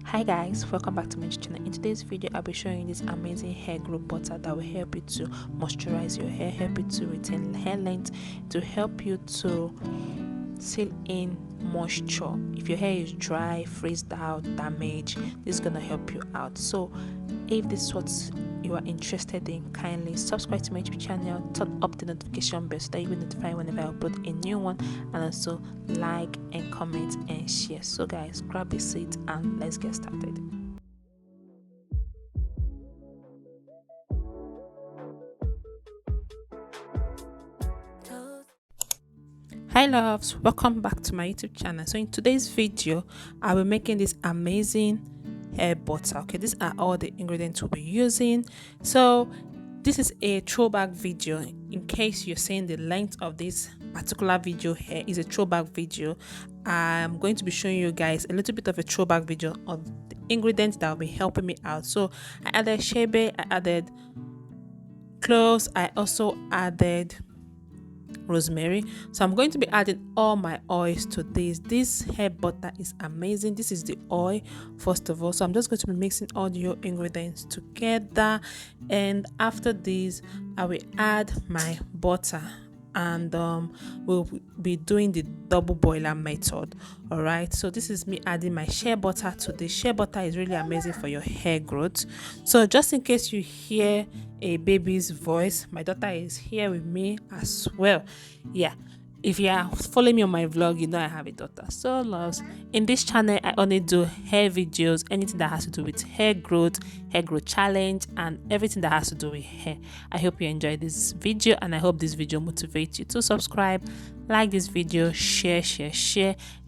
Hi guys, welcome back to my channel. In today's video I'll be showing you this amazing hair growth butter that will help you to moisturize your hair, help you to retain hair length, to help you to seal in moisture. If your hair is dry, frizzed out, damaged, this is gonna help you out. So if this is what you are interested in, kindly subscribe to my YouTube channel, turn up the notification bell so that you will be notified whenever I upload a new one, and also like and comment and share. So guys, grab a seat and let's get started. Hi loves, welcome back to my YouTube channel. So in today's video I'll be making this amazing hair butter. Okay, these are all the ingredients we'll be using. So this is a throwback video. In case you're saying the length of this particular video here is a throwback video, I'm going to be showing you guys a little bit of a throwback video of the ingredients that will be helping me out. So I added shebe, I added cloves, I also added rosemary. So I'm going to be adding all my oils to this hair butter is amazing. This is the oil first of all, so I'm just going to be mixing all the ingredients together, and after this I will add my butter, and we'll be doing the double boiler method. All right, so this is me adding my shea butter to this. Shea butter is really amazing for your hair growth. So just in case you hear a baby's voice, my daughter is here with me as well. Yeah, if you are following me on my vlog, you know I have a daughter. So loves, in this channel I only do hair videos, anything that has to do with hair growth challenge, and everything that has to do with hair. I hope you enjoy this video, and I hope this video motivates you to subscribe, like this video, share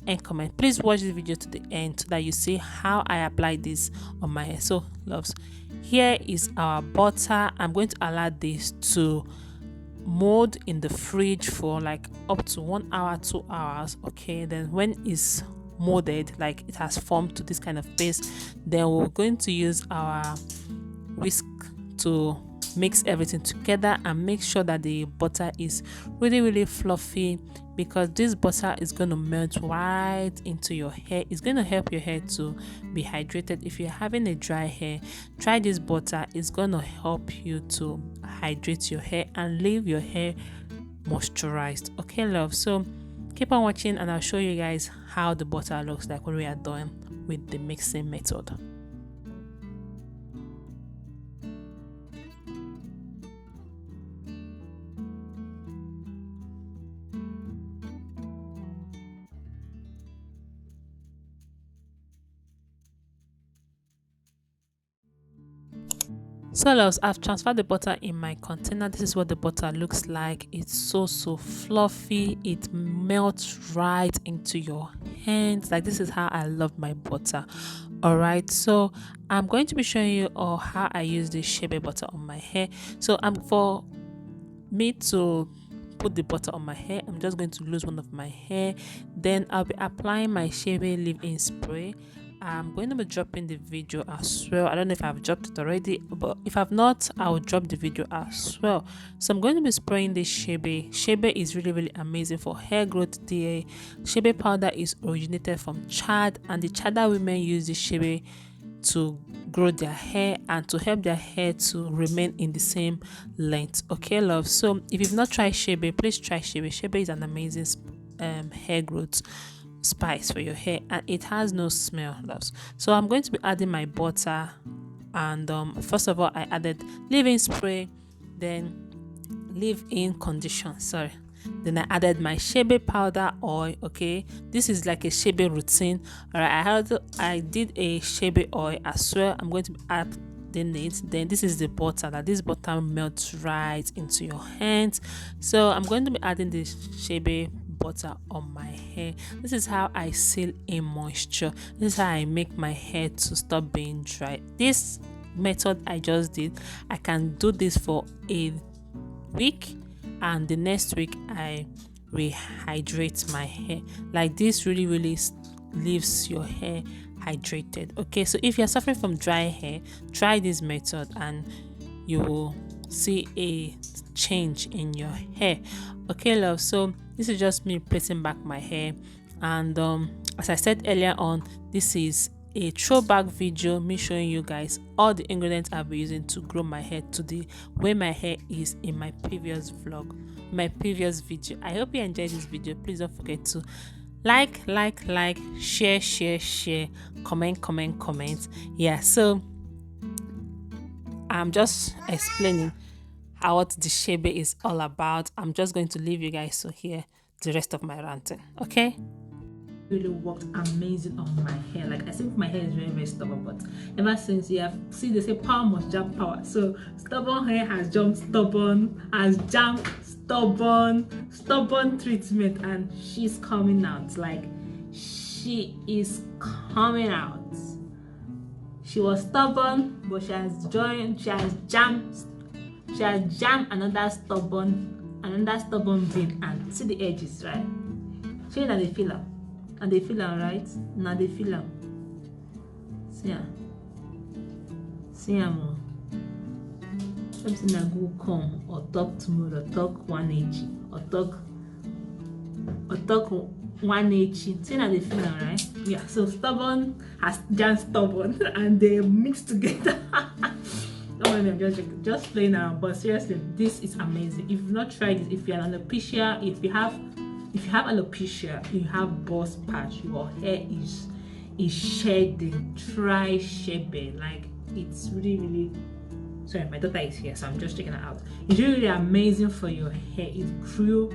and comment. Please watch this video to the end so that you see how I apply this on my hair. So loves, here is our butter. I'm going to allow this to mold in the fridge for like up to 1 hour, 2 hours. Okay, then when it's molded, like it has formed to this kind of paste, then we're going to use our whisk to mix everything together and make sure that the butter is really fluffy, because this butter is going to melt right into your hair. It's going to help your hair to be hydrated. If you're having a dry hair, try this butter. It's going to help you to hydrate your hair and leave your hair moisturized. Okay love, so keep on watching and I'll show you guys how the butter looks like when we are done with the mixing method. So loves, I've transferred the butter in my container. This is what the butter looks like. It's so fluffy. It melts right into your hands. Like, this is how I love my butter. All right, so I'm going to be showing you all how I use this shea butter on my hair. So for me to put the butter on my hair, I'm just going to lose one of my hair. Then I'll be applying my shea leave-in spray. I'm going to be dropping the video as well. I don't know if I've dropped it already, but if I've not, I'll drop the video as well. So I'm going to be spraying this shebe. Shebe is really amazing for hair growth. The shebe powder is originated from Chad, and the Chada women use this shebe to grow their hair and to help their hair to remain in the same length. Okay love, so if you've not tried shebe, please try shebe. Shebe is an amazing hair growth spice for your hair, and it has no smell loves. So I'm going to be adding my butter, and first of all I added leave-in spray, then leave-in condition, then I added my shebe powder oil. Okay, this is like a shebe routine. All right, I did a shebe oil as well. I'm going to be adding it. Then this is the butter. This butter melts right into your hands. So I'm going to be adding this shebe butter on my hair. This is how I seal in moisture. This is how I make my hair to stop being dry. This method I just did, I can do this for a week, and the next week I rehydrate my hair. Like, this really leaves your hair hydrated. Okay, so if you're suffering from dry hair, try this method and you will see a change in your hair. Okay love, so this is just me placing back my hair, and as I said earlier on, this is a throwback video, me showing you guys all the ingredients I'll be using to grow my hair to the way my hair is in my previous vlog, my previous video. I hope you enjoyed this video. Please don't forget to like, share, comment. Yeah, so I'm just explaining what the shebe is all about. I'm just going to leave you guys to hear the rest of my ranting, okay? Really worked amazing on my hair. Like, I think my hair is very stubborn, but ever since you have see, they say power must jump power. So stubborn hair has jumped stubborn, stubborn treatment, and she's coming out. Like, she is coming out. She was stubborn, but she has jammed another stubborn vein, and see the edges, right? See that they feel up. And they feel them, right? Now they feel them. See them. Something that go come or talk tomorrow, talk 180 or talk 180. See that they feel them, right? Yeah. So stubborn has just stubborn, and they mix together. Don't mind them, just playing around. But seriously, this is amazing. If you've not tried it, if you're an alopecia, if you have alopecia, you have buzz patch, your hair is shedding, dry shedding. Like, it's really sorry, my daughter is here, so I'm just checking her out. It's really amazing for your hair. It grew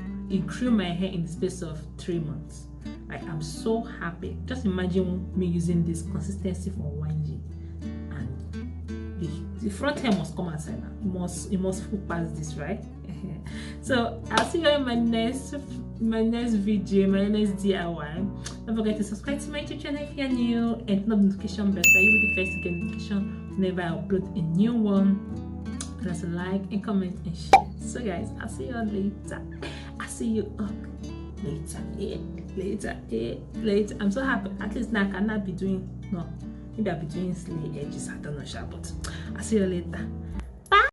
my hair in the space of 3 months. Like, I'm so happy. Just imagine me using this consistency for 1 year, and the front hair must come outside now. It must full past this, right? So I'll see you in my next video, my next DIY. Don't forget to subscribe to my YouTube channel if you're new, and turn on the notification bell so you'll be the first to get notification whenever I upload a new one. And also like and comment and share. So guys, I'll see you all later. I'll see you all later. I'm so happy. At least now I cannot be doing maybe I'll be doing sleigh edges. I don't know, but I'll see you later.